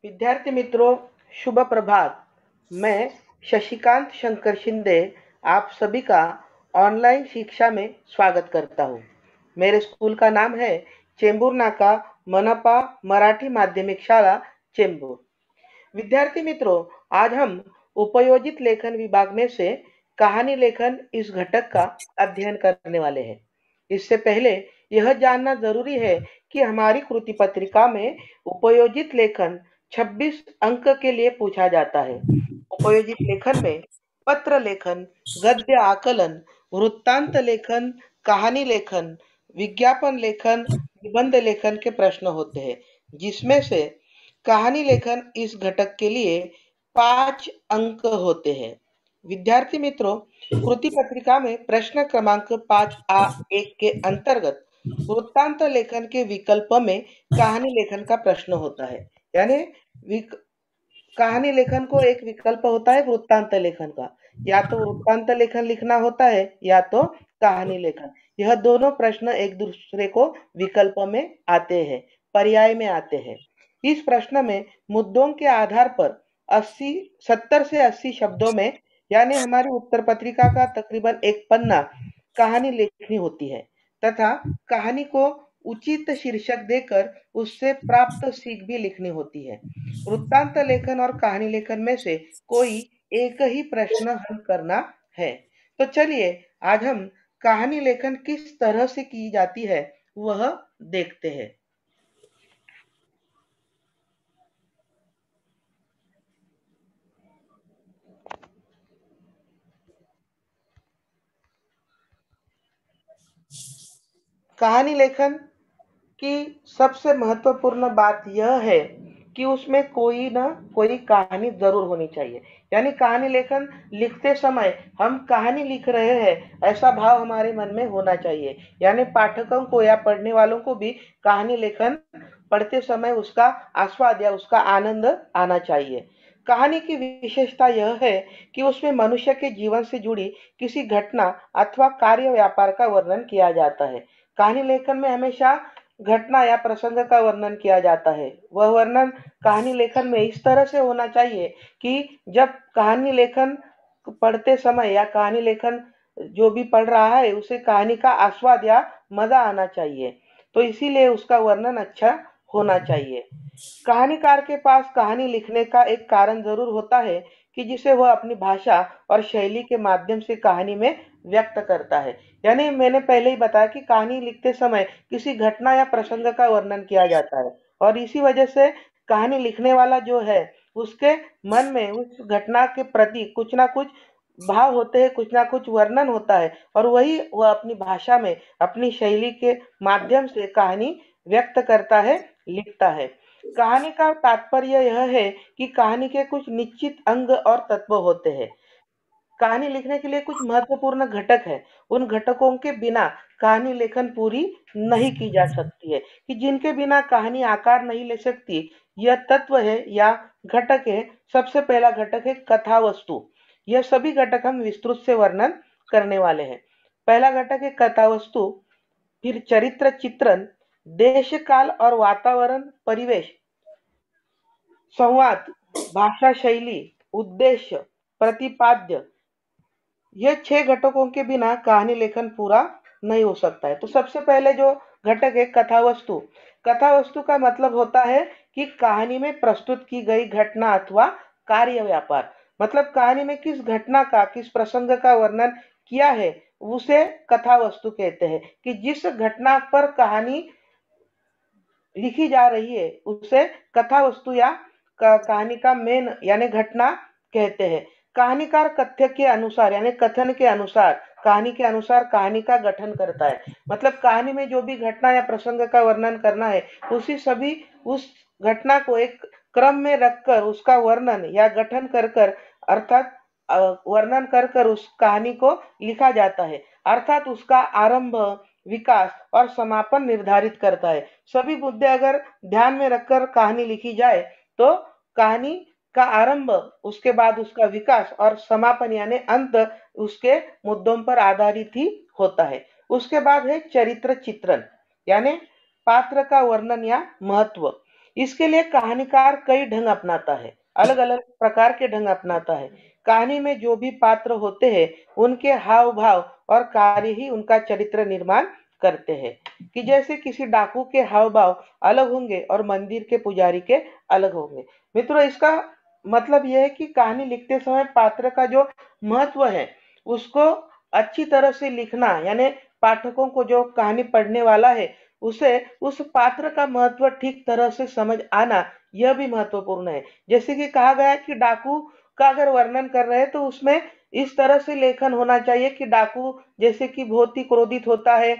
विद्यार्थी मित्रों, शुभ प्रभात। मैं शशिकांत शंकर शिंदे आप सभी का ऑनलाइन शिक्षा में स्वागत करता हूँ। मेरे स्कूल का नाम है चेंबूर नाका मनपा मराठी माध्यमिक शाला चेंबूर। विद्यार्थी मित्रों, आज हम उपयोजित लेखन विभाग में से कहानी लेखन इस घटक का अध्ययन करने वाले हैं। इससे पहले यह जानना जरूरी है कि हमारी कृति पत्रिका में उपयोजित लेखन 26 अंक के लिए पूछा जाता है। उपयोजित लेखन में पत्र लेखन, गद्य आकलन, वृत्तांत लेखन, कहानी लेखन, विज्ञापन लेखन, निबंध लेखन के प्रश्न होते हैं, जिसमें से कहानी लेखन इस घटक के लिए 5 अंक होते हैं। विद्यार्थी मित्रों, कृति पत्रिका में प्रश्न क्रमांक 5A1 के अंतर्गत वृत्तांत लेखन के विकल्प में कहानी लेखन का प्रश्न होता है। यानी कहानी लेखन को एक विकल्प होता है वृत्तांत लेखन का। या तो वृत्तांत लेखन लिखना होता है या तो कहानी लेखन। यह दोनों प्रश्न एक दूसरे को विकल्प में आते हैं, पर्याय में आते हैं। इस प्रश्न में मुद्दों के आधार पर 70 से 80 शब्दों में, यानी हमारी उत्तर पत्रिका का तकरीबन एक पन्ना कहानी लिखनी होती है तथा कहानी को उचित शीर्षक देकर उससे प्राप्त सीख भी लिखनी होती है। वृत्तांत लेखन और कहानी लेखन में से कोई एक ही प्रश्न हल करना है। तो चलिए आज हम कहानी लेखन किस तरह से की जाती है वह देखते हैं। कहानी लेखन की सबसे महत्वपूर्ण बात यह है कि उसमें कोई ना कोई कहानी जरूर होनी चाहिए। यानी कहानी लेखन लिखते समय हम कहानी लिख रहे हैं ऐसा भाव हमारे मन में होना चाहिए। यानी पाठकों को या पढ़ने वालों को भी कहानी लेखन पढ़ते समय उसका आस्वाद या उसका आनंद आना चाहिए। कहानी की विशेषता यह है कि उसमें मनुष्य के जीवन से जुड़ी किसी घटना अथवा कार्य व्यापार का वर्णन किया जाता है। कहानी लेखन में हमेशा घटना या प्रसंग का वर्णन किया जाता है। वह वर्णन कहानी लेखन में इस तरह से होना चाहिए कि जब कहानी लेखन पढ़ते समय या कहानी लेखन जो भी पढ़ रहा है उसे कहानी का आस्वाद या मजा आना चाहिए। तो इसीलिए उसका वर्णन अच्छा होना चाहिए। कहानीकार के पास कहानी लिखने का एक कारण जरूर होता है कि जिसे वह अपनी भाषा और शैली के माध्यम से कहानी में व्यक्त करता है। यानी मैंने पहले ही बताया कि कहानी लिखते समय किसी घटना या प्रसंग का वर्णन किया जाता है और इसी वजह से कहानी लिखने वाला जो है उसके मन में उस घटना के प्रति कुछ ना कुछ भाव होते हैं, कुछ ना कुछ वर्णन होता है और वही वह अपनी भाषा में अपनी शैली के माध्यम से कहानी व्यक्त करता है, लिखता है। कहानी का तात्पर्य यह है कि कहानी के कुछ निश्चित अंग और तत्व होते हैं। कहानी लिखने के लिए कुछ महत्वपूर्ण घटक है। उन घटकों के बिना कहानी लेखन पूरी नहीं की जा सकती है। कि जिनके बिना कहानी आकार नहीं ले सकती, यह तत्व है या घटक है। सबसे पहला घटक है कथा वस्तु। यह सभी घटक हम विस्तृत से वर्णन करने वाले हैं। पहला घटक है कथा वस्तु, फिर चरित्र चित्रण, देश काल और वातावरण परिवेश, संवाद, भाषा शैली, उद्देश्य, प्रतिपाद्य। ये 6 घटकों के बिना कहानी लेखन पूरा नहीं हो सकता है। तो सबसे पहले जो घटक है कथा वस्तु। कथा वस्तु का मतलब होता है कि कहानी में प्रस्तुत की गई घटना अथवा कार्य व्यापार। मतलब कहानी में किस घटना का, किस प्रसंग का वर्णन किया है उसे कथा वस्तु कहते हैं। कि जिस घटना पर कहानी लिखी जा रही है उसे कथा वस्तु या कहानी का मेन यानी घटना कहते हैं। कहानीकार कथ्य के अनुसार यानी कथन के अनुसार, कहानी के अनुसार कहानी का गठन करता है। मतलब कहानी में जो भी घटना या प्रसंग का वर्णन करना है उस घटना को एक क्रम में रखकर उसका वर्णन या गठन कर कर अर्थात वर्णन कर कर उस कहानी को लिखा जाता है। अर्थात उसका आरंभ, विकास और समापन निर्धारित करता है। सभी मुद्दे अगर ध्यान में रखकर कहानी लिखी जाए तो कहानी का आरंभ, उसके बाद उसका विकास और समापन यानी अंत उसके मुद्दों पर आधारित ही होता है। उसके बाद है चरित्र चित्रण यानी पात्र का वर्णन या महत्व। इसके लिए कहानीकार कई ढंग अपनाता है, अलग अलग प्रकार के ढंग अपनाता है। कहानी में जो भी पात्र होते हैं उनके हाव भाव और कार्य ही उनका चरित्र निर्माण करते हैं। कि जैसे किसी डाकू के हाव भाव अलग होंगे और मंदिर के पुजारी के अलग होंगे। मित्रों, इसका मतलब यह है कि कहानी लिखते समय पात्र का जो महत्व है उसको अच्छी तरह से लिखना, यानी पाठकों को, जो कहानी पढ़ने वाला है, उसे उस पात्र का महत्व ठीक तरह से समझ आना, यह भी महत्वपूर्ण है। जैसे कि कहा गया है कि डाकू का अगर वर्णन कर रहे हैं तो उसमें इस तरह से लेखन होना चाहिए कि डाकू जैसे कि बहुत ही क्रोधित होता है,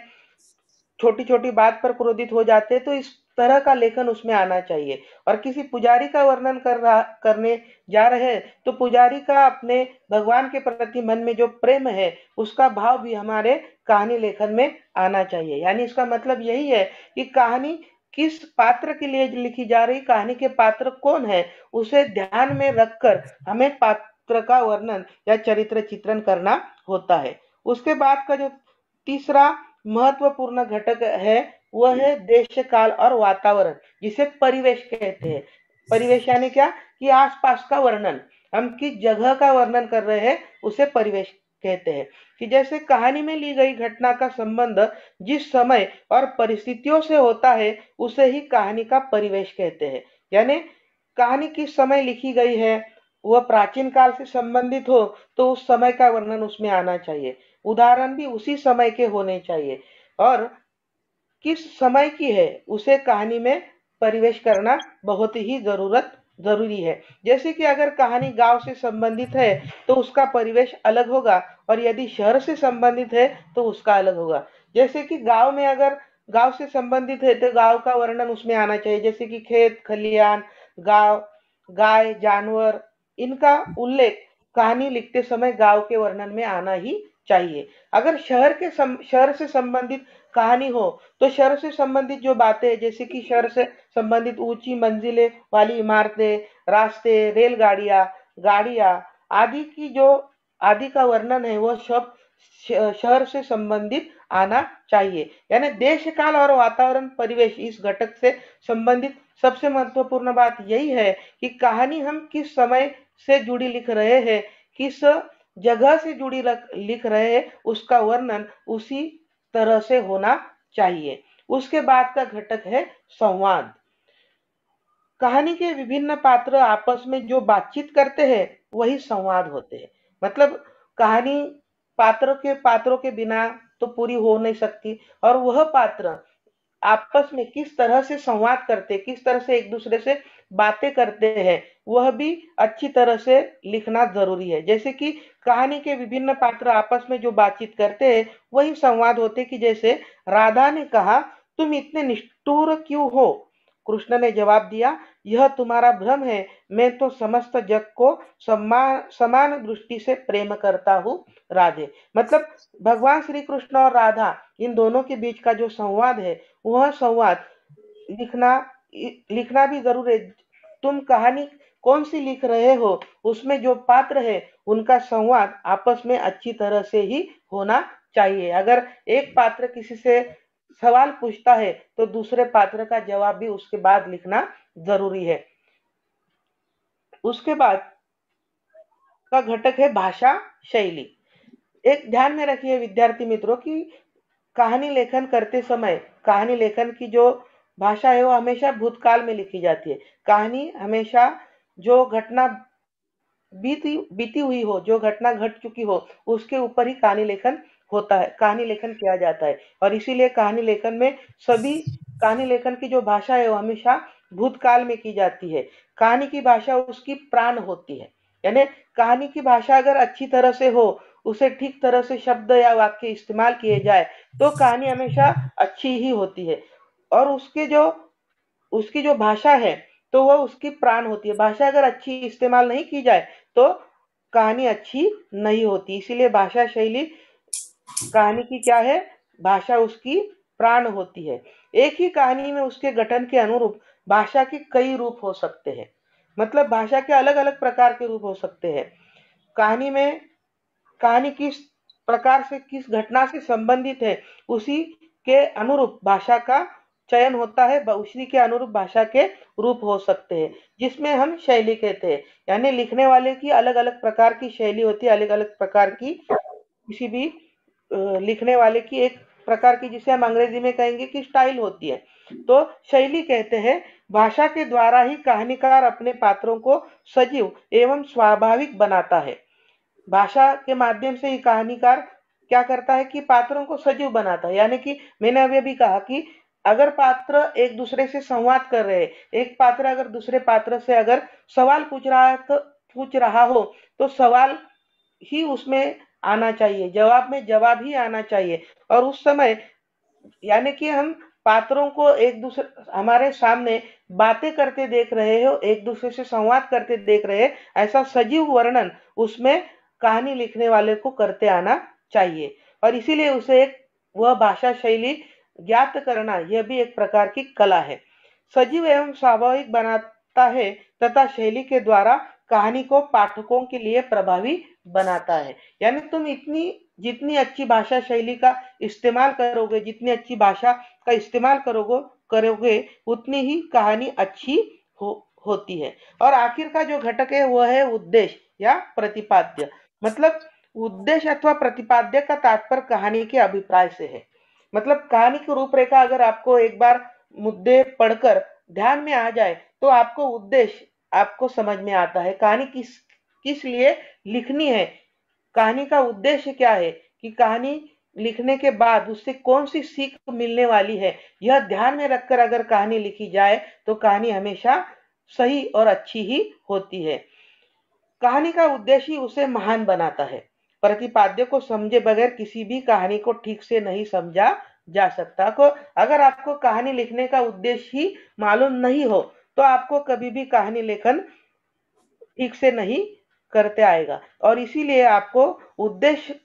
छोटी छोटी बात पर क्रोधित हो जाते हैं, तो इस तरह का लेखन उसमें आना चाहिए। और किसी पुजारी का वर्णन करने जा रहे हैं तो पुजारी का अपने भगवान के प्रति मन में जो प्रेम है उसका भाव भी हमारे कहानी लेखन में आना चाहिए। यानी इसका मतलब यही है कि कहानी किस पात्र के लिए लिखी जा रही, कहानी के पात्र कौन है, उसे ध्यान में रखकर हमें पात्र का वर्णन या चरित्र चित्रण करना होता है। उसके बाद का जो तीसरा महत्वपूर्ण घटक है वह है देश काल और वातावरण, जिसे परिवेश कहते हैं। परिवेश यानी क्या, कि आसपास का वर्णन, हम किस जगह का वर्णन कर रहे हैं उसे परिवेश कहते हैं। कि जैसे कहानी में ली गई घटना का संबंध जिस समय और परिस्थितियों से होता है उसे ही कहानी का परिवेश कहते हैं। यानी कहानी किस समय लिखी गई है, वह प्राचीन काल से संबंधित हो तो उस समय का वर्णन उसमें आना चाहिए, उदाहरण भी उसी समय के होने चाहिए, और किस समय की है उसे कहानी में परिवेश करना बहुत ही जरूरी है। जैसे कि अगर कहानी गांव से संबंधित है तो उसका परिवेश अलग होगा, और यदि शहर से संबंधित है तो उसका अलग होगा। जैसे कि गांव में अगर गांव से संबंधित है तो गांव का वर्णन उसमें आना चाहिए, जैसे कि खेत खलियान, गांव, गाय, जानवर, इनका उल्लेख कहानी लिखते समय गांव के वर्णन में आना ही चाहिए। अगर शहर से संबंधित कहानी हो तो शहर से संबंधित जो बातें हैं, जैसे कि शहर से संबंधित ऊंची मंजिलें वाली इमारतें, रास्ते, रेलगाड़ियां, गाड़ियां आदि की जो आदि का वर्णन है वह सब शहर से संबंधित आना चाहिए। यानी देश काल और वातावरण परिवेश इस घटक से संबंधित सबसे महत्वपूर्ण बात यही है कि कहानी हम किस समय से जुड़ी लिख रहे हैं, किस जगह से जुड़ी लिख रहे हैं, उसका वर्णन उसी तरह से होना चाहिए। उसके बाद का घटक है संवाद। कहानी के विभिन्न पात्र आपस में जो बातचीत करते हैं वही संवाद होते हैं। मतलब कहानी पात्रों के बिना तो पूरी हो नहीं सकती, और वह पात्र आपस में किस तरह से संवाद करते, किस तरह से एक दूसरे से बातें करते हैं, वह भी अच्छी तरह से लिखना जरूरी है। जैसे कि कहानी के विभिन्न पात्र आपस में जो बातचीत करते हैं वही संवाद होते। कि जैसे राधा ने कहा, तुम इतने निष्ठुर क्यों हो? कृष्ण ने जवाब दिया, यह तुम्हारा भ्रम है, मैं तो समस्त जग को समान दृष्टि से प्रेम करता हूँ राधे। मतलब भगवान श्री कृष्ण और राधा, इन दोनों के बीच का जो संवाद है वह संवाद लिखना लिखना भी जरूर है। तुम कहानी कौन सी लिख रहे हो, उसमें जो पात्र है उनका संवाद आपस में अच्छी तरह से ही होना चाहिए। अगर एक पात्र किसी से सवाल पूछता है तो दूसरे पात्र का जवाब भी उसके बाद लिखना जरूरी है। उसके बाद का घटक है भाषा शैली। एक ध्यान में रखिए विद्यार्थी मित्रों की कहानी लेखन करते समय कहानी लेखन की जो भाषा है वो हमेशा भूतकाल में लिखी जाती है। कहानी हमेशा जो घटना बीती हुई हो, जो घटना घट चुकी हो, उसके ऊपर ही कहानी लेखन होता है, कहानी लेखन किया जाता है। और इसीलिए कहानी लेखन में सभी कहानी लेखन की जो भाषा है वो हमेशा भूतकाल में की जाती है। कहानी की भाषा उसकी प्राण होती है। यानी कहानी की भाषा अगर अच्छी तरह से हो, उसे ठीक तरह से शब्द या वाक्य इस्तेमाल किए जाए तो कहानी हमेशा अच्छी ही होती है। और उसकी जो भाषा है तो वह उसकी प्राण होती है। भाषा अगर अच्छी इस्तेमाल नहीं की जाए तो कहानी अच्छी नहीं होती। इसीलिए भाषा शैली कहानी की क्या है, भाषा उसकी प्राण होती है। एक ही कहानी में उसके गठन के अनुरूप भाषा के कई रूप हो सकते हैं। मतलब भाषा के अलग अलग प्रकार के रूप हो सकते हैं। कहानी में कहानी किस प्रकार से किस घटना से संबंधित है उसी के अनुरूप भाषा का चयन होता है, उसी के अनुरूप भाषा के रूप हो सकते हैं, जिसमें हम शैली कहते हैं। यानी लिखने वाले की अलग अलग प्रकार की शैली होती है, अलग अलग प्रकार की किसी भी लिखने वाले की एक प्रकार की, जिसे हम अंग्रेजी में कहेंगे कि स्टाइल होती है। तो शैली कहते हैं भाषा के द्वारा ही कहानीकार अपने पात्रों को सजीव एवं स्वाभाविक बनाता है। भाषा के माध्यम से ही कहानीकार क्या करता है कि पात्रों को सजीव बनाता है। यानी कि मैंने अभी अभी कहा कि अगर पात्र एक दूसरे से संवाद कर रहे हैं, एक पात्र अगर दूसरे पात्र से अगर सवाल पूछ रहा हो तो सवाल ही उसमें आना चाहिए, जवाब में जवाब ही आना चाहिए। और उस समय यानी कि हम पात्रों को एक दूसरे हमारे सामने बातें करते देख रहे हो, एक दूसरे से संवाद करते देख रहे हैं, ऐसा सजीव वर्णन उसमें कहानी लिखने वाले को करते आना चाहिए। और इसीलिए उसे एक वह भाषा शैली ज्ञात करना यह भी एक प्रकार की कला है। सजीव एवं स्वाभाविक बनाता है तथा शैली के द्वारा कहानी को पाठकों के लिए प्रभावी बनाता है। यानी तुम इतनी जितनी अच्छी भाषा शैली का इस्तेमाल करोगे, जितनी अच्छी भाषा का इस्तेमाल करोगे उतनी ही कहानी अच्छी होती है। और आखिर का जो घटक है वह है उद्देश्य या प्रतिपाद्य। मतलब उद्देश्य अथवा प्रतिपाद्य का तात्पर्य कहानी के अभिप्राय से है। मतलब कहानी की रूपरेखा अगर आपको एक बार मुद्दे पढ़कर ध्यान में आ जाए तो आपको उद्देश्य आपको समझ में आता है, कहानी किस लिए लिखनी है, कहानी का उद्देश्य क्या है, कि कहानी लिखने के बाद उससे कौन सी सीख मिलने वाली है। यह ध्यान में रखकर अगर कहानी लिखी जाए तो कहानी हमेशा सही और अच्छी ही होती है। कहानी का उद्देश्य ही उसे महान बनाता है। प्रतिपाद्य को समझे बगैर किसी भी कहानी को ठीक से नहीं समझा जा सकता। अगर आपको कहानी लिखने का उद्देश्य ही मालूम नहीं हो तो आपको कभी भी कहानी लेखन ठीक से नहीं करते आएगा। और इसीलिए आपको उद्देश्य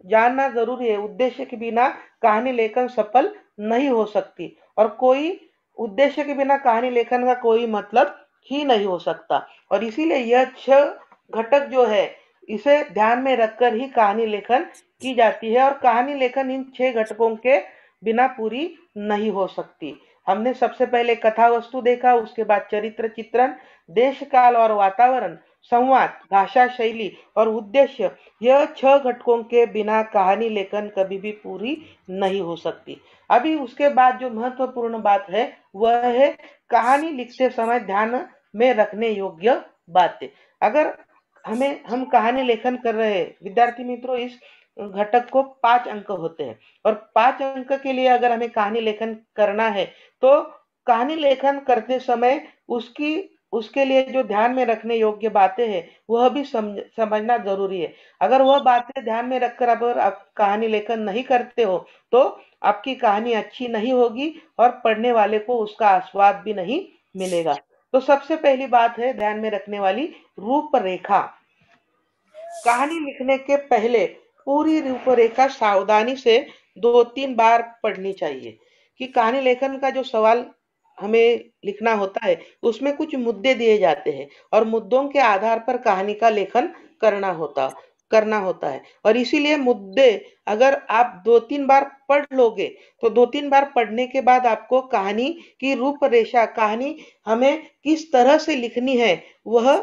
जानना जरूरी है। उद्देश्य के बिना कहानी लेखन सफल नहीं हो सकती, और कोई उद्देश्य के बिना कहानी लेखन का कोई मतलब ही नहीं हो सकता। और इसीलिए यह 6 घटक जो है इसे ध्यान में रखकर ही कहानी लेखन की जाती है, और कहानी लेखन इन 6 घटकों के बिना पूरी नहीं हो सकती। हमने सबसे पहले कथा वस्तु देखा, उसके बाद चरित्र चित्रण, देश काल और वातावरण, संवाद, भाषा शैली और उद्देश्य। यह 6 घटकों के बिना कहानी लेखन कभी भी पूरी नहीं हो सकती। अभी उसके बाद जो महत्वपूर्ण बात है वह है कहानी लिखते समय ध्यान में रखने योग्य बातें। अगर हम कहानी लेखन कर रहे हैं विद्यार्थी मित्रों, इस घटक को 5 अंक होते हैं, और 5 अंक के लिए अगर हमें कहानी लेखन करना है तो कहानी लेखन करते समय उसके लिए जो ध्यान में रखने योग्य बातें हैं वह भी समझना जरूरी है। अगर वह बातें ध्यान में रखकर अगर आप कहानी लेखन नहीं करते हो तो आपकी कहानी अच्छी नहीं होगी और पढ़ने वाले को उसका आस्वाद भी नहीं मिलेगा। तो सबसे पहली बात है ध्यान में रखने वाली रूपरेखा। कहानी लिखने के पहले पूरी रूपरेखा सावधानी से 2-3 बार पढ़नी चाहिए। कि कहानी लेखन का जो सवाल हमें लिखना होता है उसमें कुछ मुद्दे दिए जाते हैं, और मुद्दों के आधार पर कहानी का लेखन करना होता है। और इसीलिए मुद्दे अगर आप 2-3 बार पढ़ लोगे तो 2-3 बार पढ़ने के बाद आपको कहानी की रूपरेखा, कहानी हमें किस तरह से लिखनी है वह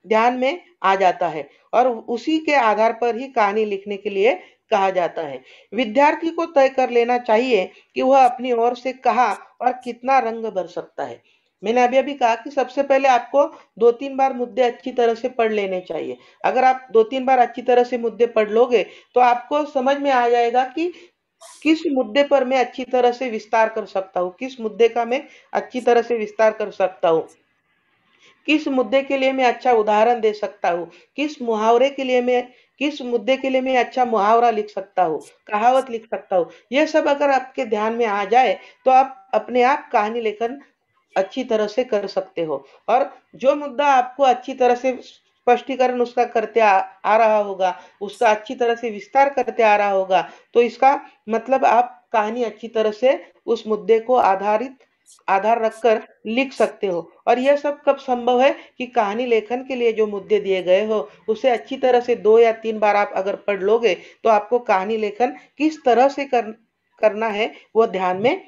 ध्यान में आ जाता है, और उसी के आधार पर ही कहानी लिखने के लिए कहा जाता है। विद्यार्थी को तय कर लेना चाहिए कि वह अपनी ओर से कहाँ और कितना रंग भर सकता है। मैंने अभी अभी कहा कि सबसे पहले आपको 2-3 बार मुद्दे अच्छी तरह से पढ़ लेने चाहिए। अगर आप 2-3 बार अच्छी तरह से मुद्दे पढ़ लोगे तो आपको समझ में आ जाएगा कि किस मुद्दे पर मैं अच्छी तरह से विस्तार कर सकता हूँ, किस मुद्दे का मैं अच्छी तरह से विस्तार कर सकता हूँ, किस मुद्दे के लिए मैं अच्छा उदाहरण दे सकता हूँ, किस मुद्दे के लिए मैं अच्छा मुहावरा लिख सकता हूँ, कहावत लिख सकता हूँ। ये सब अगर आपके ध्यान में आ जाए तो आप अपने आप कहानी लेखन अच्छी तरह से कर सकते हो। और जो मुद्दा आपको अच्छी तरह से स्पष्टीकरण उसका करते आ रहा होगा, उसका अच्छी तरह से विस्तार करते आ रहा होगा, तो इसका मतलब आप कहानी अच्छी तरह से उस मुद्दे को आधार रखकर लिख सकते हो। और यह सब कब संभव है कि कहानी लेखन के लिए जो मुद्दे दिए गए हो उसे अच्छी तरह से 2 या 3 बार आप अगर पढ़ लोगे तो आपको कहानी लेखन किस तरह से करना है वो ध्यान में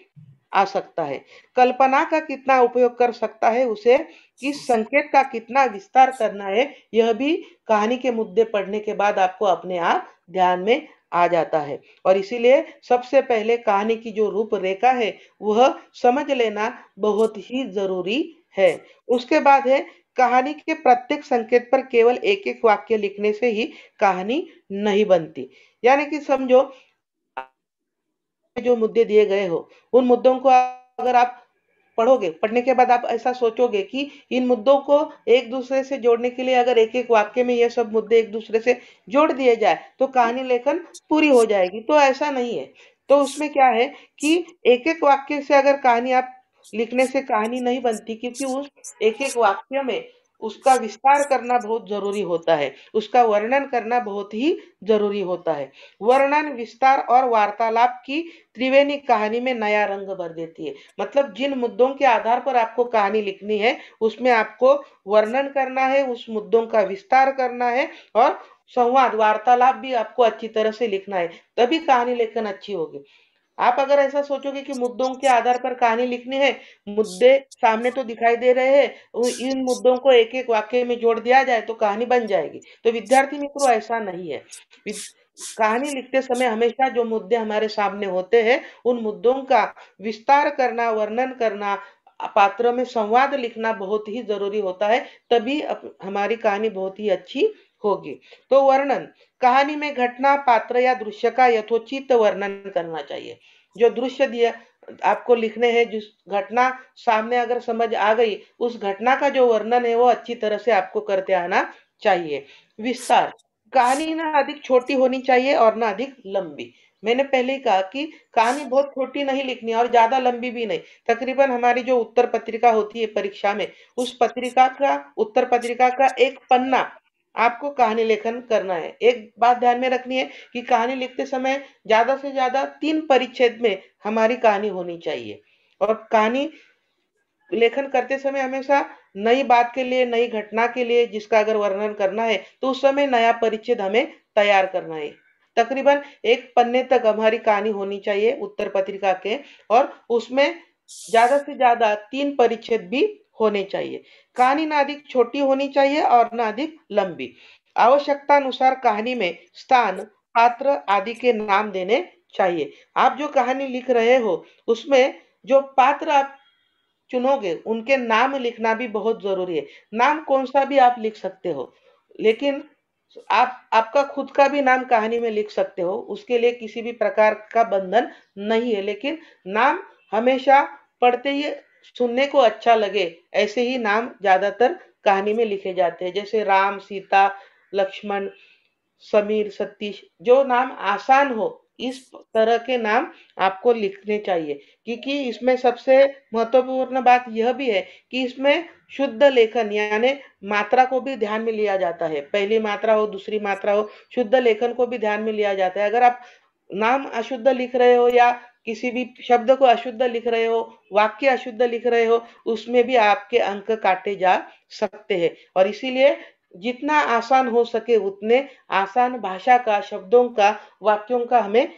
आ सकता है। कल्पना का कितना उपयोग कर सकता है उसे, किस संकेत का कितना विस्तार करना है, यह भी कहानी के मुद्दे पढ़ने के बाद आपको अपने आप ध्यान में आ जाता है। और इसीलिए सबसे पहले कहानी की जो रूपरेखा है वह समझ लेना बहुत ही जरूरी है। उसके बाद है कहानी के प्रत्येक संकेत पर केवल एक एक वाक्य लिखने से ही कहानी नहीं बनती। यानी कि समझो जो मुद्दे दिए गए हो, उन मुद्दों को अगर आप पढ़ोगे, पढ़ने के बाद आप ऐसा सोचोगे कि इन मुद्दों को एक दूसरे से जोड़ने के लिए अगर एक एक वाक्य में ये सब मुद्दे एक दूसरे से जोड़ दिए जाए तो कहानी लेखन पूरी हो जाएगी। तो ऐसा नहीं है। तो उसमें क्या है कि एक एक वाक्य से अगर कहानी आप लिखने से कहानी नहीं बनती, क्योंकि उस एक एक वाक्य में उसका विस्तार करना बहुत जरूरी होता है, उसका वर्णन करना बहुत ही जरूरी होता है। वर्णन, विस्तार और वार्तालाप की त्रिवेणी कहानी में नया रंग भर देती है। मतलब जिन मुद्दों के आधार पर आपको कहानी लिखनी है, उसमें आपको वर्णन करना है, उस मुद्दों का विस्तार करना है और संवाद, वार्तालाप भी आपको अच्छी तरह से लिखना है, तभी कहानी लेखन अच्छी होगी। आप अगर ऐसा सोचोगे कि मुद्दों के आधार पर कहानी लिखनी है, मुद्दे सामने तो दिखाई दे रहे हैं, इन मुद्दों को एक एक वाक्य में जोड़ दिया जाए तो कहानी बन जाएगी। तो विद्यार्थी मित्रों, ऐसा नहीं है। कहानी लिखते समय हमेशा जो मुद्दे हमारे सामने होते हैं, उन मुद्दों का विस्तार करना, वर्णन करना, पात्रों में संवाद लिखना बहुत ही जरूरी होता है, तभी हमारी कहानी बहुत ही अच्छी होगी। तो वर्णन, कहानी में घटना, पात्र या दृश्य का यथोचित वर्णन करना चाहिए। जो दृश्य दिया आपको लिखने हैं, जिस घटना सामने अगर समझ आ गई, उस घटना का जो वर्णन है वो अच्छी तरह से आपको करते आना चाहिए। विस्तार, कहानी ना अधिक छोटी होनी चाहिए और ना अधिक लंबी। मैंने पहले ही कहा कि कहानी बहुत छोटी नहीं लिखनी और ज्यादा लंबी भी नहीं। तकरीबन हमारी जो उत्तर पत्रिका होती है परीक्षा में, उस पत्रिका का, उत्तर पत्रिका का एक पन्ना आपको कहानी लेखन करना है। एक बात ध्यान में रखनी है कि कहानी लिखते समय ज्यादा से ज्यादा 3 परिच्छेद में हमारी कहानी होनी चाहिए। और कहानी लेखन करते समय हमेशा नई बात के लिए, नई घटना के लिए जिसका अगर वर्णन करना है, तो उस समय नया परिच्छेद हमें तैयार करना है। तकरीबन एक पन्ने तक हमारी कहानी होनी चाहिए उत्तर पत्रिका के, और उसमें ज्यादा से ज्यादा 3 परिच्छेद भी होने चाहिए। कहानी ना अधिक छोटी होनी चाहिए और ना अधिक लंबी। आवश्यकता अनुसार कहानी में स्थान, पात्र आदि के नाम देने चाहिए। आप जो कहानी लिख रहे हो, उसमें जो पात्र आप चुनोगे, उनके नाम लिखना भी बहुत जरूरी है। नाम कौन सा भी आप लिख सकते हो, लेकिन आप आपका खुद का भी नाम कहानी में लिख सकते हो, उसके लिए किसी भी प्रकार का बंधन नहीं है। लेकिन नाम हमेशा पढ़ते ही सुनने को अच्छा लगे, ऐसे ही नाम ज्यादातर कहानी में लिखे जाते हैं। जैसे राम, सीता, लक्ष्मण, समीर, सतीश, जो नाम आसान हो, इस तरह के नाम आपको लिखने चाहिए। क्योंकि इसमें सबसे महत्वपूर्ण बात यह भी है कि इसमें शुद्ध लेखन यानी मात्रा को भी ध्यान में लिया जाता है। पहली मात्रा हो, दूसरी मात्रा हो, शुद्ध लेखन को भी ध्यान में लिया जाता है। अगर आप नाम अशुद्ध लिख रहे हो या किसी भी शब्द को अशुद्ध लिख रहे हो, वाक्य अशुद्ध लिख रहे हो, उसमें भी आपके अंक काटे जा सकते हैं। और इसीलिए जितना आसान हो सके उतने आसान भाषा का, शब्दों का, वाक्यों का हमें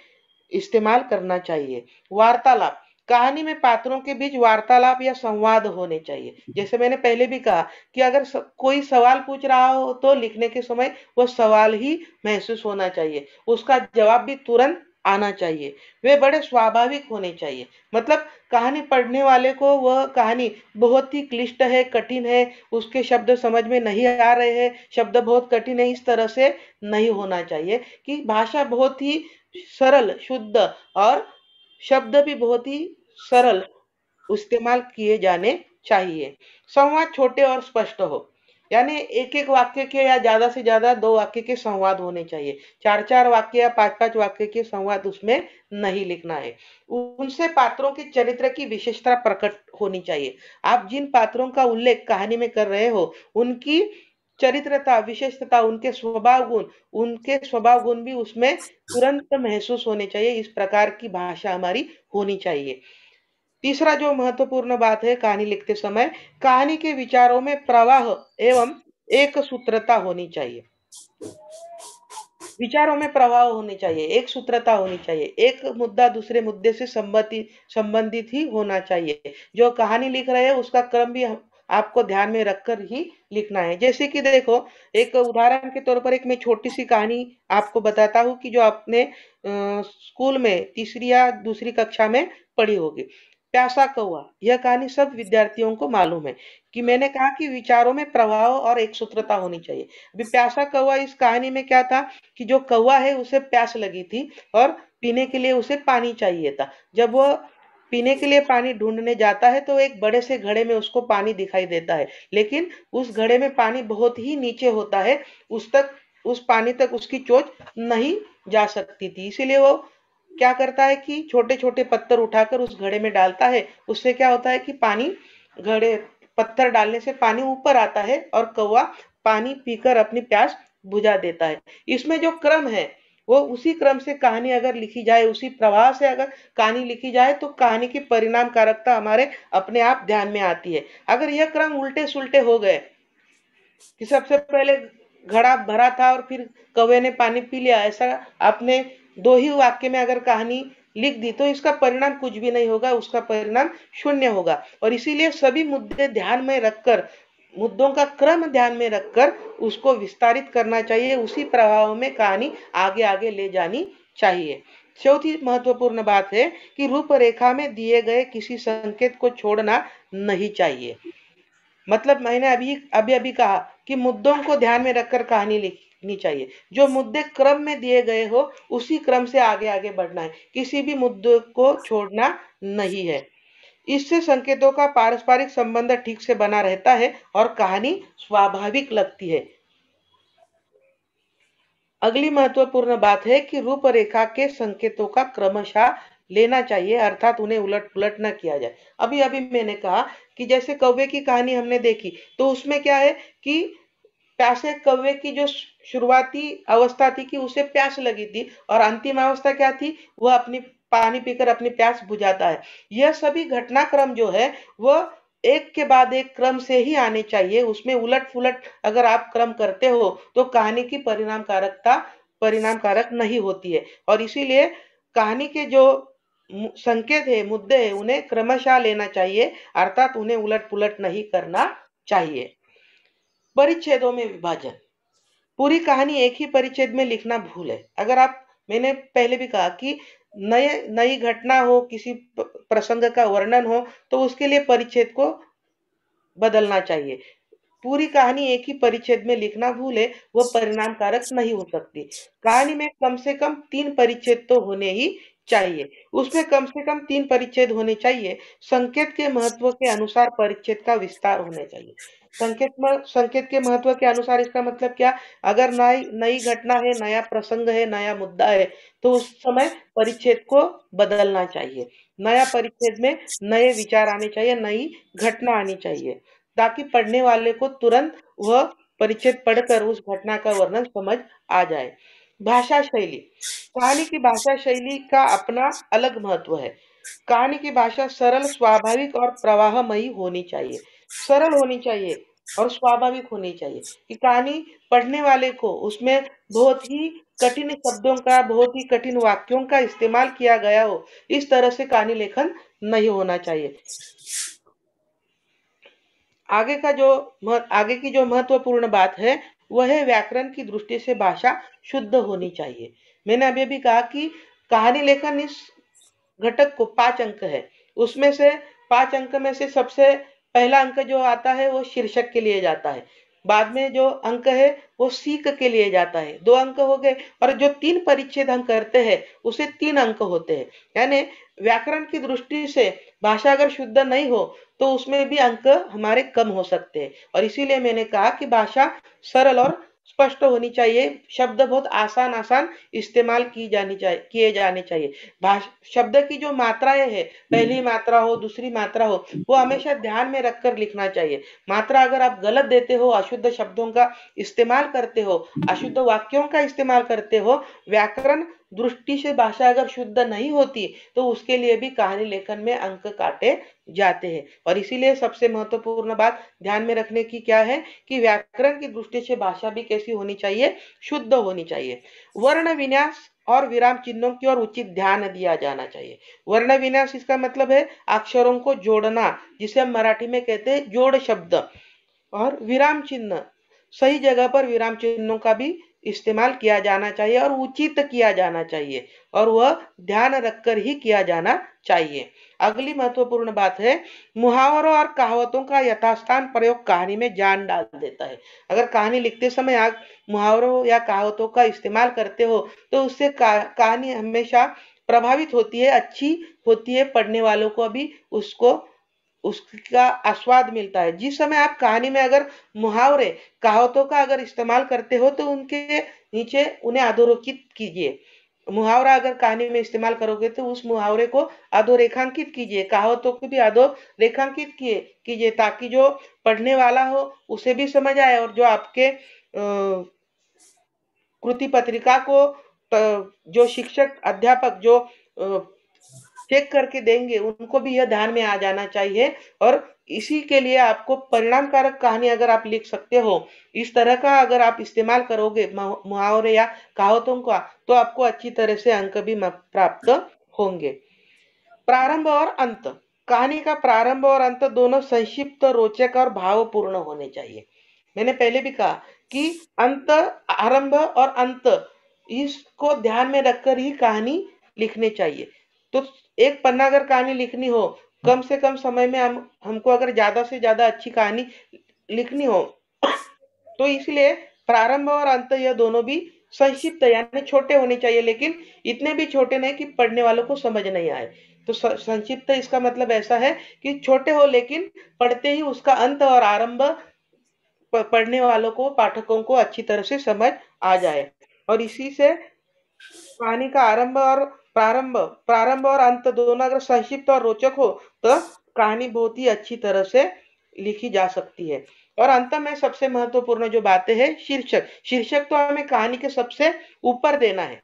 इस्तेमाल करना चाहिए। वार्तालाप, कहानी में पात्रों के बीच वार्तालाप या संवाद होने चाहिए। जैसे मैंने पहले भी कहा कि अगर कोई सवाल पूछ रहा हो तो लिखने के समय वो सवाल ही महसूस होना चाहिए, उसका जवाब भी तुरंत आना चाहिए। वे बड़े स्वाभाविक होने चाहिए। मतलब कहानी पढ़ने वाले को वह कहानी बहुत ही क्लिष्ट है, कठिन है, उसके शब्द समझ में नहीं आ रहे हैं, शब्द बहुत कठिन है, इस तरह से नहीं होना चाहिए। कि भाषा बहुत ही सरल, शुद्ध और शब्द भी बहुत ही सरल इस्तेमाल किए जाने चाहिए। संवाद छोटे और स्पष्ट हो, यानी एक एक वाक्य के या ज्यादा से ज्यादा 2 वाक्य के संवाद होने चाहिए। 4-4 वाक्य या 5-5 वाक्य के संवाद उसमें नहीं लिखना है। उनसे पात्रों के चरित्र की विशेषता प्रकट होनी चाहिए। आप जिन पात्रों का उल्लेख कहानी में कर रहे हो, उनकी चरित्रता, विशेषता, उनके स्वभाव गुण भी उसमें तुरंत महसूस होने चाहिए। इस प्रकार की भाषा हमारी होनी चाहिए। तीसरा जो महत्वपूर्ण बात है कहानी लिखते समय, कहानी के विचारों में प्रवाह एवं एक सूत्रता होनी चाहिए। विचारों में प्रभाव होने चाहिए, एक सूत्रता होनी चाहिए, एक मुद्दा दूसरे मुद्दे से संबंधित ही होना चाहिए। जो कहानी लिख रहे हैं उसका क्रम भी आपको ध्यान में रखकर ही लिखना है। जैसे कि देखो, एक उदाहरण के तौर पर एक मैं छोटी सी कहानी आपको बताता हूँ कि जो आपने स्कूल में तीसरी या दूसरी कक्षा में पढ़ी होगी। प्यासा कौवा, यह कहानी सब विद्यार्थियों को मालूम है। कि मैंने कहा कि विचारों में प्रभाव और एक सूत्रता होनी चाहिए। अभी प्यासा कौवा, इस कहानी में क्या था कि जो कौवा है उसे प्यास लगी थी और पीने के लिए उसे पानी चाहिए था। जब वो पीने के लिए पानी ढूंढने जाता है तो एक बड़े से घड़े में उसको पानी दिखाई देता है, लेकिन उस घड़े में पानी बहुत ही नीचे होता है, उस पानी तक उसकी चोंच नहीं जा सकती थी। इसीलिए वो क्या करता है कि छोटे छोटे पत्थर उठाकर उस घड़े में डालता है। उससे क्या होता है कि पानी घड़े पत्थर डालने से पानी ऊपर आता है और कौवा पानी पीकर अपनी प्यास बुझा देता है। इसमें जो क्रम है वो उसी क्रम से कहानी अगर लिखी जाए, उसी प्रवाह से अगर कहानी लिखी जाए तो कहानी की परिणाम कारकता हमारे अपने आप ध्यान में आती है। अगर यह क्रम उल्टे सुलटे हो गए कि सबसे पहले घड़ा भरा था और फिर कौवे ने पानी पी लिया, ऐसा आपने दो ही वाक्य में अगर कहानी लिख दी तो इसका परिणाम कुछ भी नहीं होगा, उसका परिणाम शून्य होगा। और इसीलिए सभी मुद्दे ध्यान में रखकर, मुद्दों का क्रम ध्यान में रखकर उसको विस्तारित करना चाहिए, उसी प्रभाव में कहानी आगे आगे ले जानी चाहिए। चौथी महत्वपूर्ण बात है कि रूपरेखा में दिए गए किसी संकेत को छोड़ना नहीं चाहिए। मतलब मैंने अभी अभी अभी कहा कि मुद्दों को ध्यान में रखकर कहानी लिखनी चाहिए। जो मुद्दे क्रम में दिए गए हो उसी क्रम से आगे आगे बढ़ना है, किसी भी मुद्दे को छोड़ना नहीं है। इससे संकेतों का पारस्परिक संबंध ठीक से बना रहता है और कहानी स्वाभाविक लगती है। अगली महत्वपूर्ण बात है कि रूपरेखा के संकेतों का क्रमशः लेना चाहिए, अर्थात उन्हें उलट पुलट न किया जाए। अभी अभी मैंने कहा कि जैसे कौवे की कहानी हमने देखी तो उसमें क्या है कि प्यासे कौवे की जो शुरुआती अवस्था थी कि उसे प्यास लगी थी और अंतिम अवस्था क्या थी, वह अपनी पानी पीकर अपनी प्यास बुझाता है। यह सभी घटनाक्रम जो है वह एक के बाद एक क्रम से ही आने चाहिए। उसमें उलट पुलट अगर आप क्रम करते हो तो कहानी की परिणाम कारक नहीं होती है। और इसीलिए कहानी के जो संकेत है, मुद्दे है, उन्हें क्रमशः लेना चाहिए, अर्थात उन्हें उलट पुलट नहीं करना चाहिए। परिच्छेदों में विभाजन, पूरी कहानी एक ही परिच्छेद में लिखना भूल है। अगर आप, मैंने पहले भी कहा कि नई घटना हो, किसी प्रसंग का वर्णन हो तो उसके लिए परिच्छेद को बदलना चाहिए। पूरी कहानी एक ही परिच्छेद में लिखना भूले, वो परिणाम कारक नहीं हो सकती। कहानी में कम से कम 3 परिच्छेद तो होने ही चाहिए। उसमें कम से कम 3 परिच्छेद होने चाहिए। संकेत के महत्व के अनुसार परिच्छेद का विस्तार होना चाहिए। संकेत के महत्व के अनुसार इसका मतलब क्या? अगर नई नई घटना है, नया प्रसंग है, नया मुद्दा है तो उस समय परिच्छेद को बदलना चाहिए। नया परिच्छेद में नए विचार आने चाहिए, नई घटना आनी चाहिए, ताकि पढ़ने वाले को तुरंत वह परिच्छेद पढ़कर उस घटना का वर्णन समझ आ जाए। भाषा शैली, कहानी की भाषा शैली का अपना अलग महत्व है। कहानी की भाषा सरल, स्वाभाविक और प्रवाहमयी होनी चाहिए। सरल होनी चाहिए और स्वाभाविक होनी चाहिए कि कहानी पढ़ने वाले को उसमें बहुत ही कठिन शब्दों का, बहुत ही कठिन वाक्यों का इस्तेमाल किया गया हो, इस तरह से कहानी लेखन नहीं होना चाहिए। आगे की जो महत्वपूर्ण बात है वह है व्याकरण की दृष्टि से भाषा शुद्ध होनी चाहिए। मैंने अभी भी कहा कि कहानी लेखन इस घटक को 5 अंक है। उसमें से 5 अंक में से सबसे पहला अंक जो आता है वो शीर्षक के लिए जाता है। बाद में जो अंक है वो सीख के लिए जाता है, 2 अंक हो गए। और जो 3 परिच्छेद हम करते हैं उसे 3 अंक होते हैं। यानी व्याकरण की दृष्टि से भाषा अगर शुद्ध नहीं हो तो उसमें भी अंक हमारे कम हो सकते हैं। और इसीलिए मैंने कहा कि भाषा सरल और स्पष्ट होनी चाहिए। शब्द बहुत आसान आसान इस्तेमाल किए जाने चाहिए। शब्द की जो मात्राएं है, पहली मात्रा हो, दूसरी मात्रा हो, वो हमेशा ध्यान में रखकर लिखना चाहिए। मात्रा अगर आप गलत देते हो, अशुद्ध शब्दों का इस्तेमाल करते हो, अशुद्ध वाक्यों का इस्तेमाल करते हो, व्याकरण दृष्टि से भाषा अगर शुद्ध नहीं होती तो उसके लिए भी कहानी लेखन में अंक काटे जाते हैं। और इसीलिए सबसे महत्वपूर्ण बात ध्यान में रखने की क्या है कि व्याकरण की दृष्टि से भाषा भी कैसी होनी चाहिए, शुद्ध होनी चाहिए। वर्ण विन्यास और विराम चिन्हों की ओर उचित ध्यान दिया जाना चाहिए। वर्ण विन्यास इसका मतलब है अक्षरों को जोड़ना, जिसे हम मराठी में कहते हैं जोड़ शब्द। और विराम चिन्ह, सही जगह पर विराम चिन्हों का भी इस्तेमाल किया जाना चाहिए और उचित किया जाना चाहिए, और वह ध्यान रखकर ही किया जाना चाहिए। अगली महत्वपूर्ण बात है, मुहावरों और कहावतों का यथास्थान प्रयोग कहानी में जान डाल देता है। अगर कहानी लिखते समय आप मुहावरों या कहावतों का इस्तेमाल करते हो तो उससे कहानी हमेशा प्रभावित होती है, अच्छी होती है, पढ़ने वालों को भी उसको उसका आस्वाद मिलता है। जिस समय आप कहानी में अगर मुहावरे कहावतों का अगर इस्तेमाल करते हो तो उनके नीचे उन्हें अधोरेखित कीजिए। मुहावरा अगर कहानी में इस्तेमाल करोगे तो उस मुहावरे को अधोरेखांकित कीजिए, कहावतों को भी अधोरेखांकित कीजिए, ताकि जो पढ़ने वाला हो उसे भी समझ आए, और जो आपके कृति पत्रिका को जो शिक्षक अध्यापक जो चेक करके देंगे उनको भी यह ध्यान में आ जाना चाहिए। और इसी के लिए आपको परिणामकारक कहानी अगर आप लिख सकते हो, इस तरह का अगर आप इस्तेमाल करोगे मुहावरे या कहावतों का, तो आपको अच्छी तरह से अंक भी प्राप्त होंगे। प्रारंभ और अंत, कहानी का प्रारंभ और अंत दोनों संक्षिप्त, रोचक और भावपूर्ण होने चाहिए। मैंने पहले भी कहा कि अंत, आरंभ और अंत, इसको ध्यान में रखकर ही कहानी लिखनी चाहिए। तो एक पन्ना अगर कहानी लिखनी हो, कम से कम समय में हमको अगर ज्यादा से ज्यादा अच्छी कहानी लिखनी हो तो इसलिए प्रारंभ और अंत यह दोनों भी संक्षिप्त यानी छोटे होने चाहिए, लेकिन इतने भी छोटे नहीं कि पढ़ने वालों को समझ नहीं आए। तो संक्षिप्त इसका मतलब ऐसा है कि छोटे हो लेकिन पढ़ते ही उसका अंत और आरंभ पढ़ने वालों को, पाठकों को अच्छी तरह से समझ आ जाए। और इसी से कहानी का प्रारंभ और अंत दोनों अगर संक्षिप्त और रोचक हो तो कहानी बहुत ही अच्छी तरह से लिखी जा सकती है। और अंत में सबसे महत्वपूर्ण जो बातें हैं, शीर्षक। शीर्षक तो हमें कहानी के सबसे ऊपर देना है,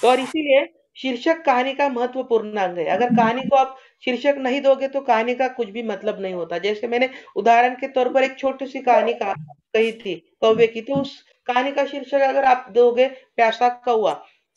तो और इसीलिए शीर्षक कहानी का महत्वपूर्ण अंग है। अगर कहानी को आप शीर्षक नहीं दोगे तो कहानी का कुछ भी मतलब नहीं होता। जैसे मैंने उदाहरण के तौर पर एक छोटी सी कहानी का कही थी, कौवे की, तो उस कहानी का शीर्षक अगर आप दोगे प्यासा कौवा,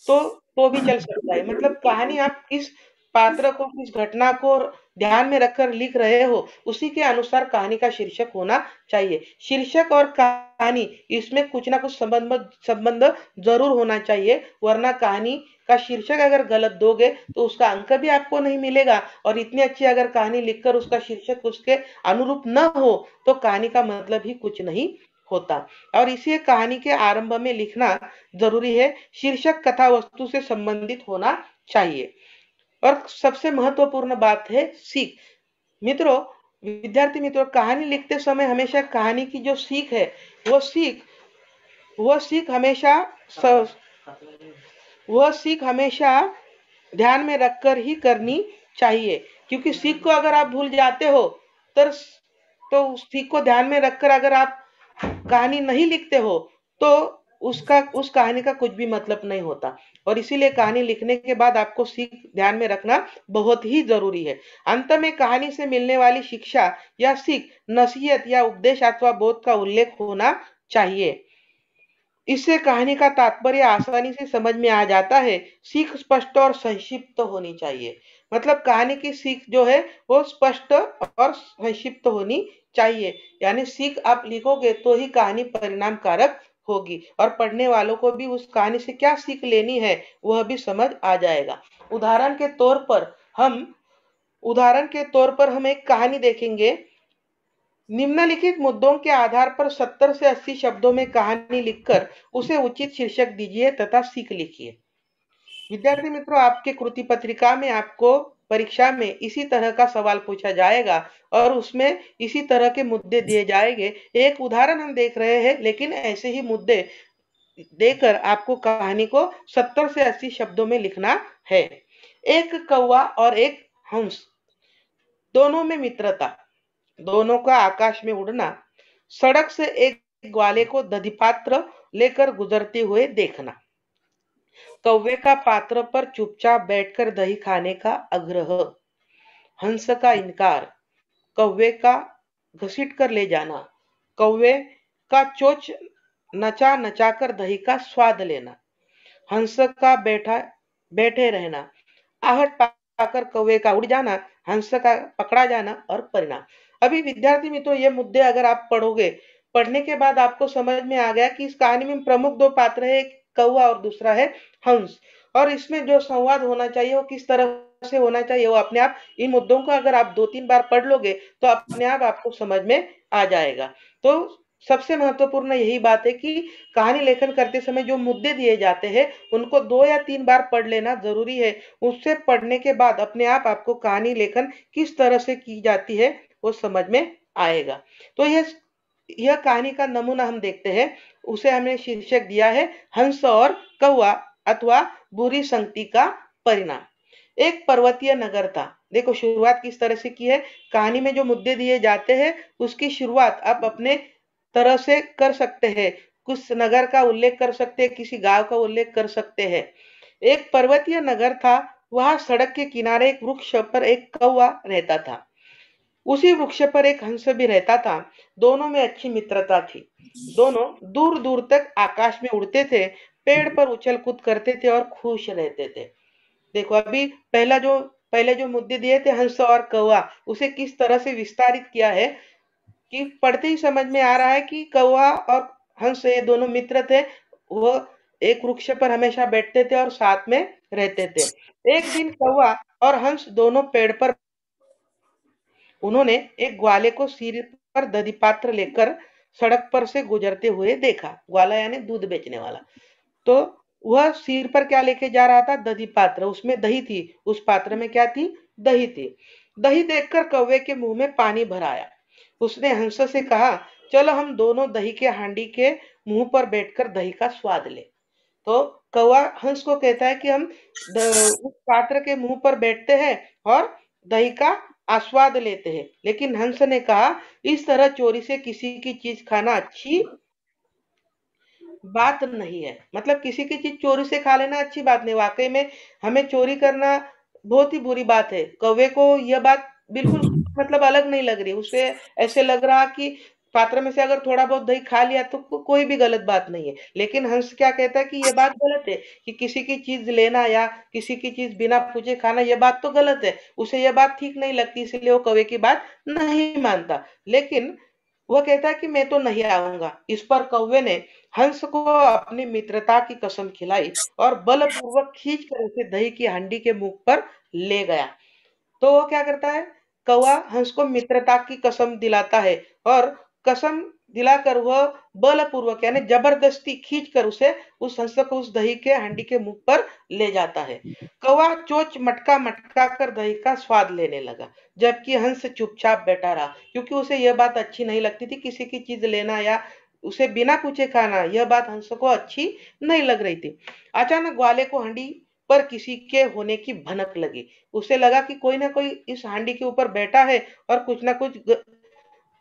तो भी चल सकता है। मतलब कहानी आप किस पात्र को, किस घटना को ध्यान में रखकर लिख रहे हो, उसी के अनुसार कहानी का शीर्षक होना चाहिए। शीर्षक और कहानी, इसमें कुछ ना कुछ संबंध जरूर होना चाहिए, वरना कहानी का शीर्षक अगर गलत दोगे तो उसका अंक भी आपको नहीं मिलेगा, और इतनी अच्छी अगर कहानी लिखकर उसका शीर्षक उसके अनुरूप न हो तो कहानी का मतलब ही कुछ नहीं होता। और इसी कहानी के आरंभ में लिखना जरूरी है, शीर्षक कथा वस्तु से संबंधित होना चाहिए। और सबसे महत्वपूर्ण बात है सीख। मित्रों, विद्यार्थी मित्रों, कहानी लिखते समय हमेशा कहानी की जो सीख है, वो सीख वो सीख हमेशा वह सीख हमेशा ध्यान में रखकर ही करनी चाहिए, क्योंकि सीख को अगर आप भूल जाते हो तो उस सीख को ध्यान में रखकर अगर आप कहानी नहीं लिखते हो तो उस कहानी का कुछ भी मतलब नहीं होता। और इसीलिए कहानी लिखने के बाद आपको सीख ध्यान में रखना बहुत ही जरूरी है। अंत में कहानी से मिलने वाली शिक्षा या सीख, नसीहत या उपदेश अथवा बोध का उल्लेख होना चाहिए। इससे कहानी का तात्पर्य आसानी से समझ में आ जाता है। सीख स्पष्ट और संक्षिप्त होनी चाहिए। मतलब कहानी की सीख जो है वो स्पष्ट और संक्षिप्त होनी चाहिए, यानी सीख आप लिखोगे तो ही कहानी परिणामकारक होगी, और पढ़ने वालों को भी उस कहानी से क्या सीख लेनी है वह भी समझ आ जाएगा। उदाहरण के तौर पर हम उदाहरण के तौर पर हम एक कहानी देखेंगे। निम्नलिखित मुद्दों के आधार पर 70 से 80 शब्दों में कहानी लिखकर उसे उचित शीर्षक दीजिए तथा सीख लिखिए। विद्यार्थी मित्रों, आपके कृति पत्रिका में आपको परीक्षा में इसी तरह का सवाल पूछा जाएगा और उसमें इसी तरह के मुद्दे दिए जाएंगे। एक उदाहरण हम देख रहे हैं, लेकिन ऐसे ही मुद्दे देकर आपको कहानी को 70 से 80 शब्दों में लिखना है। एक कौवा और एक हंस, दोनों में मित्रता, दोनों का आकाश में उड़ना, सड़क से एक ग्वाले को दधीपात्र लेकर गुजरते हुए देखना। कौवे का पात्र पर चुपचाप बैठकर दही खाने का आग्रह, हंस का इनकार, कौवे का घसीट कर ले जाना, कौवे का चोंच नचा नचा कर दही का स्वाद लेना, हंस का बैठे रहना, आहट पाकर कौवे का उड़ जाना, हंस का पकड़ा जाना और परिणाम। अभी विद्यार्थी मित्रों, ये मुद्दे अगर आप पढ़ोगे, पढ़ने के बाद आपको समझ में आ गया कि इस कहानी में प्रमुख दो पात्र है, एक कौवा और दूसरा है हंस। और इसमें जो संवाद होना चाहिए वो किस तरह से होना चाहिए, वो अपने आप इन मुद्दों को अगर आप 2-3 बार पढ़ लोगे तो अपने आप आपको समझ में आ जाएगा। तो सबसे महत्वपूर्ण यही बात है कि कहानी लेखन करते समय जो मुद्दे दिए जाते हैं उनको 2 या 3 बार पढ़ लेना जरूरी है। उससे पढ़ने के बाद अपने आप आपको कहानी लेखन किस तरह से की जाती है वो समझ में आएगा। तो यह कहानी का नमूना हम देखते हैं। उसे हमने शीर्षक दिया है हंस और कौवा अथवा बुरी संगति का परिणाम। एक पर्वतीय नगर था। देखो शुरुआत किस तरह से की है। कहानी में जो मुद्दे दिए जाते हैं उसकी शुरुआत आप अपने तरह से कर सकते हैं। कुछ नगर का उल्लेख कर सकते हैं, किसी गांव का उल्लेख कर सकते हैं। एक पर्वतीय नगर था। वहां सड़क के किनारे एक वृक्ष पर एक कौवा रहता था। उसी वृक्ष पर एक हंस भी रहता था। दोनों में अच्छी मित्रता थी। दोनों दूर दूर तक आकाश में उड़ते थे, पेड़ पर उछल कूद करते थे और खुश रहते थे। देखो अभी पहले जो मुद्दे दिए थे हंस और कौवा, उसे किस तरह से विस्तारित किया है कि पढ़ते ही समझ में आ रहा है कि कौवा और हंस ये दोनों मित्र थे। वो एक वृक्ष पर हमेशा बैठते थे और साथ में रहते थे। एक दिन कौवा और हंस दोनों पेड़ पर, उन्होंने एक ग्वाले को सिर पर दधी पात्र लेकर सड़क पर से गुजरते हुए देखा। ग्वाला यानी दूध बेचने वाला। तो वह सिर पर क्या लेके जा रहा था? दधी पात्र। उसमें दही थी। उस पात्र में क्या थी? दही थी। दही देखकर कौवे के मुंह में पानी भर आया। उसने हंस से कहा, चलो हम दोनों दही के हांडी के मुंह पर बैठकर दही का स्वाद ले। तो कौवा हंस को कहता है कि हम उस पात्र के मुंह पर बैठते हैं और दही का आस्वाद लेते हैं। लेकिन हंस ने कहा, इस तरह चोरी से किसी की चीज खाना अच्छी बात नहीं है। मतलब किसी की चीज चोरी से खा लेना अच्छी बात नहीं। वाकई में हमें चोरी करना बहुत ही बुरी बात है। कौवे को यह बात बिल्कुल मतलब अलग नहीं लग रही। उसे ऐसे लग रहा कि पात्र में से अगर थोड़ा बहुत दही खा लिया तो कोई भी गलत बात नहीं है। लेकिन हंस क्या कहता है कि यह बात गलत है कि किसी की चीज लेना या किसी की चीज बिना पूछे खाना, यह बात तो गलत है। उसे यह बात ठीक नहीं लगती, इसलिए वो कौवे की बात नहीं मानता। लेकिन वह कहता है कि मैं तो नहीं आऊंगा। इस पर कौवे ने हंस को अपनी मित्रता की कसम खिलाई और बलपूर्वक खींच कर उसे दही की हांडी के मुख पर ले गया। तो वो क्या करता है? कौवा हंस को मित्रता की कसम दिलाता है और कसम दिलाकर वह बलपूर्वक यानी जबरदस्ती खींचकर उसे उस हंस को उस दही के हांडी के मुख पर ले जाता है। कौवा चोंच मटका मटका कर दही का स्वाद लेने लगा, जबकि हंस चुपचाप बैठा रहा, क्योंकि उसे यह बात अच्छी नहीं लगती थी। किसी की चीज लेना या उसे बिना पूछे खाना, यह बात हंस को अच्छी नहीं लग रही थी। अचानक ग्वाले को हांडी पर किसी के होने की भनक लगी। उसे लगा कि कोई ना कोई इस हांडी के ऊपर बैठा है और कुछ ना कुछ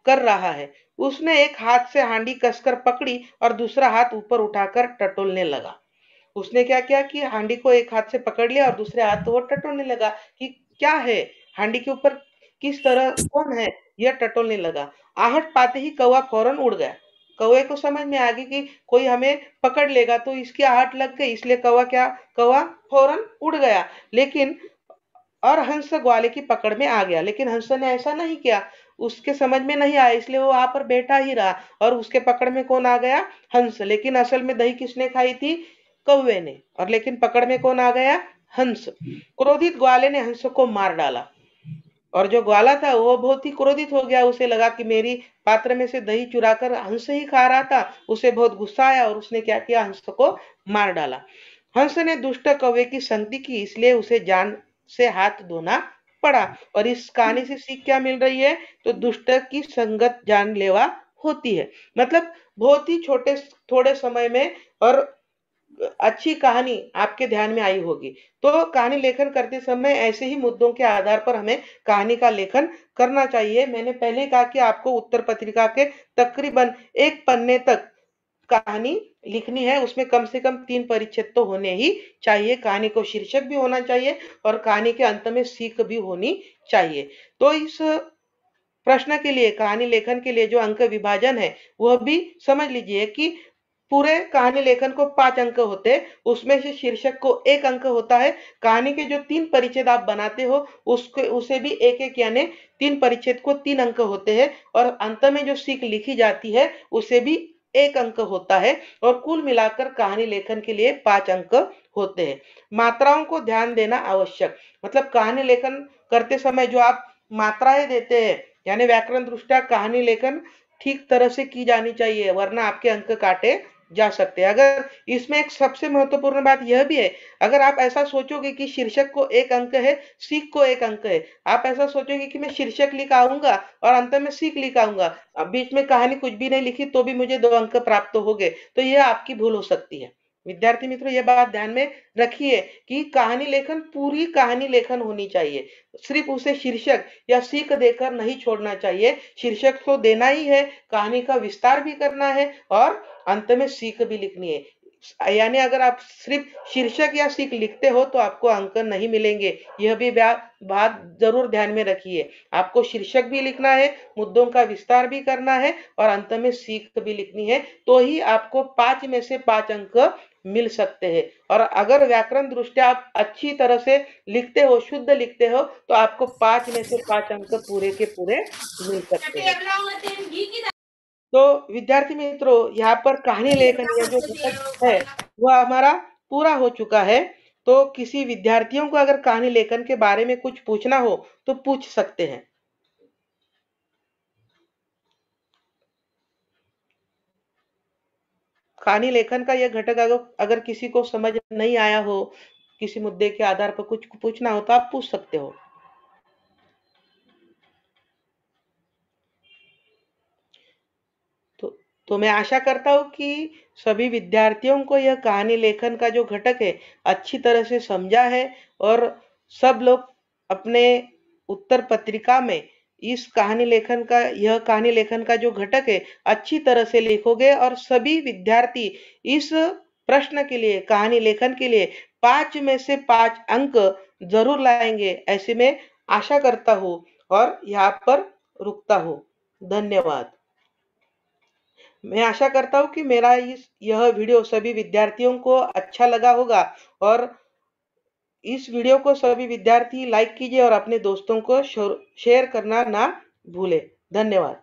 कर रहा है। उसने एक हाथ से हांडी कसकर पकड़ी और दूसरा हाथ ऊपर उठाकर टटोलने लगा। उसने क्या किया कि हांडी को एक हाथ से पकड़ लिया और दूसरे हाथ तो वो टटोलने लगा कि क्या है हांडी के ऊपर, किस तरह कौन है, यह टटोलने लगा। आहट पाते ही कौवा फौरन उड़ गया। कौवे को समझ में आ गई कि कोई हमें पकड़ लेगा, तो इसकी आहट लग गई, इसलिए कौवा फौरन उड़ गया। लेकिन और हंस ग्वाले की पकड़ में आ गया। लेकिन हंस ने ऐसा नहीं किया। उसके समझ में नहीं आया, इसलिए वो वहां पर बैठा ही रहा और उसके पकड़ में कौन आ गया? हंस। लेकिन असल में दही किसने खाई थी? कौवे ने। और लेकिन पकड़ में कौन आ गया? हंस। क्रोधित ग्वाले ने हंस को मार डाला और जो ग्वाला था वो बहुत ही क्रोधित हो गया। उसे लगा कि मेरी पात्र में से दही चुराकर हंस ही खा रहा था। उसे बहुत गुस्सा आया और उसने क्या किया? हंस को मार डाला। हंस ने दुष्ट कौवे की संगति की, इसलिए उसे जान से हाथ धोना पड़ा। और इस कहानी से सीख क्या मिल रही है? तो दुष्ट की संगत जानलेवा होती है। मतलब बहुत ही छोटे थोड़े समय में और अच्छी कहानी आपके ध्यान में आई होगी। तो कहानी लेखन करते समय ऐसे ही मुद्दों के आधार पर हमें कहानी का लेखन करना चाहिए। मैंने पहले कहा कि आपको उत्तर पत्रिका के तकरीबन एक पन्ने तक कहानी लिखनी है उसमें कम से कम 3 परिच्छेद तो होने ही चाहिए। कहानी को शीर्षक भी होना चाहिए और कहानी के अंत में सीख भी होनी चाहिए। तो इस प्रश्न के लिए, कहानी लेखन के लिए जो अंक विभाजन है वह भी समझ लीजिए कि पूरे कहानी लेखन को 5 अंक होते हैं, उसमें से शीर्षक को 1 अंक होता है। कहानी के जो 3 परिच्छेद आप बनाते हो उसके उसे भी 1-1 यानी 3 परिच्छेद को 3 अंक होते हैं और अंत में जो सीख लिखी जाती है उसे भी 1 अंक होता है और कुल मिलाकर कहानी लेखन के लिए 5 अंक होते हैं। मात्राओं को ध्यान देना आवश्यक, मतलब कहानी लेखन करते समय जो आप मात्राएं देते हैं यानी व्याकरण दृष्टया कहानी लेखन ठीक तरह से की जानी चाहिए, वरना आपके अंक काटे जा सकते हैं। अगर इसमें एक सबसे महत्वपूर्ण बात यह भी है, अगर आप ऐसा सोचोगे कि शीर्षक को 1 अंक है, सीख को 1 अंक है, आप ऐसा सोचोगे कि मैं शीर्षक लिख आऊंगा और अंत में सीख लिख आऊंगा, अब बीच में कहानी कुछ भी नहीं लिखी तो भी मुझे 2 अंक प्राप्त हो गए, तो यह आपकी भूल हो सकती है। विद्यार्थी मित्रों, यह बात ध्यान में रखिए कि कहानी लेखन पूरी कहानी लेखन होनी चाहिए, सिर्फ उसे शीर्षक या सीख देकर नहीं छोड़ना चाहिए। शीर्षक तो देना ही है, कहानी का विस्तार भी करना है और अंत में सीख भी लिखनी है। यानी अगर आप सिर्फ शीर्षक या सीख लिखते हो तो आपको अंक नहीं मिलेंगे, यह भी बात जरूर ध्यान में रखिए। आपको शीर्षक भी लिखना है, मुद्दों का विस्तार भी करना है और अंत में सीख भी लिखनी है, तो ही आपको 5 में से 5 अंक मिल सकते हैं। और अगर व्याकरण दृष्टया आप अच्छी तरह से लिखते हो, शुद्ध लिखते हो, तो आपको 5 में से 5 अंक पूरे के पूरे मिल सकते हैं। तो विद्यार्थी मित्रों, यहाँ पर कहानी लेखन या जो घटक है वह हमारा पूरा हो चुका है। तो किसी विद्यार्थियों को अगर कहानी लेखन के बारे में कुछ पूछना हो तो पूछ सकते हैं। कहानी लेखन का यह घटक अगर किसी को समझ नहीं आया हो, किसी मुद्दे के आधार पर कुछ पूछना हो तो आप पूछ सकते हो। तो तो मैं आशा करता हूँ कि सभी विद्यार्थियों को यह कहानी लेखन का जो घटक है अच्छी तरह से समझा है और सब लोग अपने उत्तर पत्रिका में इस कहानी लेखन का जो घटक है अच्छी तरह से लिखोगे और सभी विद्यार्थी इस प्रश्न के लिए, कहानी लेखन के लिए 5 में से 5 अंक जरूर लाएंगे, ऐसे में आशा करता हूँ और यहाँ पर रुकता हूँ। धन्यवाद। मैं आशा करता हूँ कि मेरा यह वीडियो सभी विद्यार्थियों को अच्छा लगा होगा और इस वीडियो को सभी विद्यार्थी लाइक कीजिए और अपने दोस्तों को शेयर करना ना भूलें। धन्यवाद।